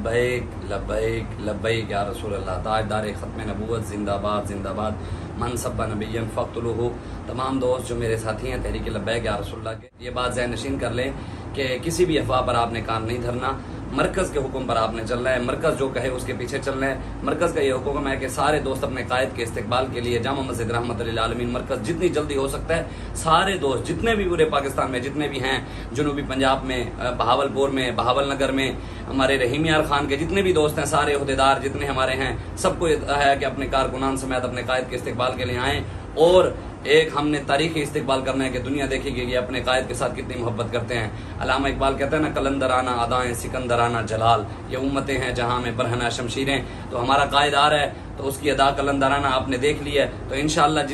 लब्बैक लब्बैक लब्बैक या रसूल अल्लाह। ताजदार ख़त्म नबूवत जिंदाबाद जिंदाबाद। मन सब्बा नबिय्यन फ़क़्तुलूहु। तमाम दोस्त जो मेरे साथी हैं तहरीक लब्बैक या रसूल अल्लाह के, ये बात ज़हन नशीन कर लें कि किसी भी अफवाह पर आपने कान नहीं धरना। मरकज़ के हुक्म पर आपने चलना है, मरकज़ जो कहे उसके पीछे चलना है। मरकज़ का ये हुक्म है कि सारे दोस्त अपने कायद के इस्तिकबाल के लिए जामा मस्जिद रहमतुल लिल आलमीन मरकज़ जितनी जल्दी हो सकता है सारे दोस्त जितने भी पूरे पाकिस्तान में जितने भी हैं, जनूबी पंजाब में, बहावलपुर में, बहावल नगर में, हमारे रहीम यार खान के जितने भी दोस्त हैं, सारे अहदेदार जितने हमारे हैं, सबको है कि अपने कारकुनान समेत अपने कायद के इस्तिकबाल के लिए आएँ। और एक हमने तारीखी इस्तिकबाल करना है कि दुनिया देखेगी कि अपने कायद के साथ कितनी मोहब्बत करते हैं। अल्लामा इकबाल कहते हैं ना, कलंदराना अदाएं सिकंदराना जलाल, ये उम्मतें हैं जहां में बरहना शमशीरें। तो हमारा कायद आ रहा है तो उसकी अदा कलंदराना आपने देख लिया है, तो इंशाअल्लाह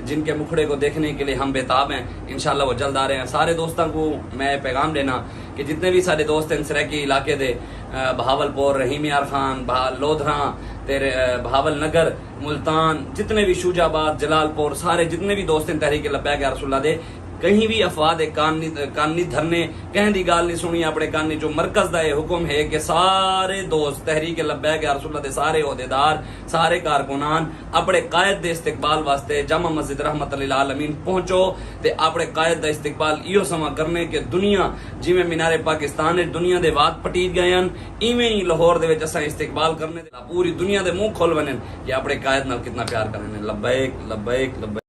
जिनके मुखड़े को देखने के लिए हम बेताब हैं, इंशाअल्लाह वो जल्द आ रहे हैं। सारे दोस्तों को मैं पैगाम देना कि जितने भी सारे दोस्त हैं सराकी इलाके दे, बहावलपुर, रहीम यार खान, लोधरा, तेरे बहावल नगर, मुल्तान, जितने भी शूजाबाद, जलालपुर, सारे जितने भी दोस्त हैं तहरीक लब्बैक या रसूल अल्लाह दे, कहीं भी अफवाह दे कान नहीं धरने, कहीं दी गाल नहीं सुनी अपने कान नहीं। जो मरकज दा ये हुक्म है कि सारे दोस्त तहरीक लब्बैक या रसूल अल्लाह दे सारे ओहदेदार, सारे कारकुनान अपने कायद दे इस्तिकबाल वास्ते जामा मस्जिद रहमतुल लिल आलमीन पहुंचो ते अपने कायद दा इस्तिकबाल इहो समा करने के दुनिया जिवें मीनारे पाकिस्तान है दुनिया दे वाद पटीज गए हैं, इवें ही लाहौर दे विच असां इस्तिकबाल करने पूरी दुनिया दे मुंह खोल बने कि अपने कायद नाल कितना प्यार करने। लब्बैक लब्बैक लब्बैक।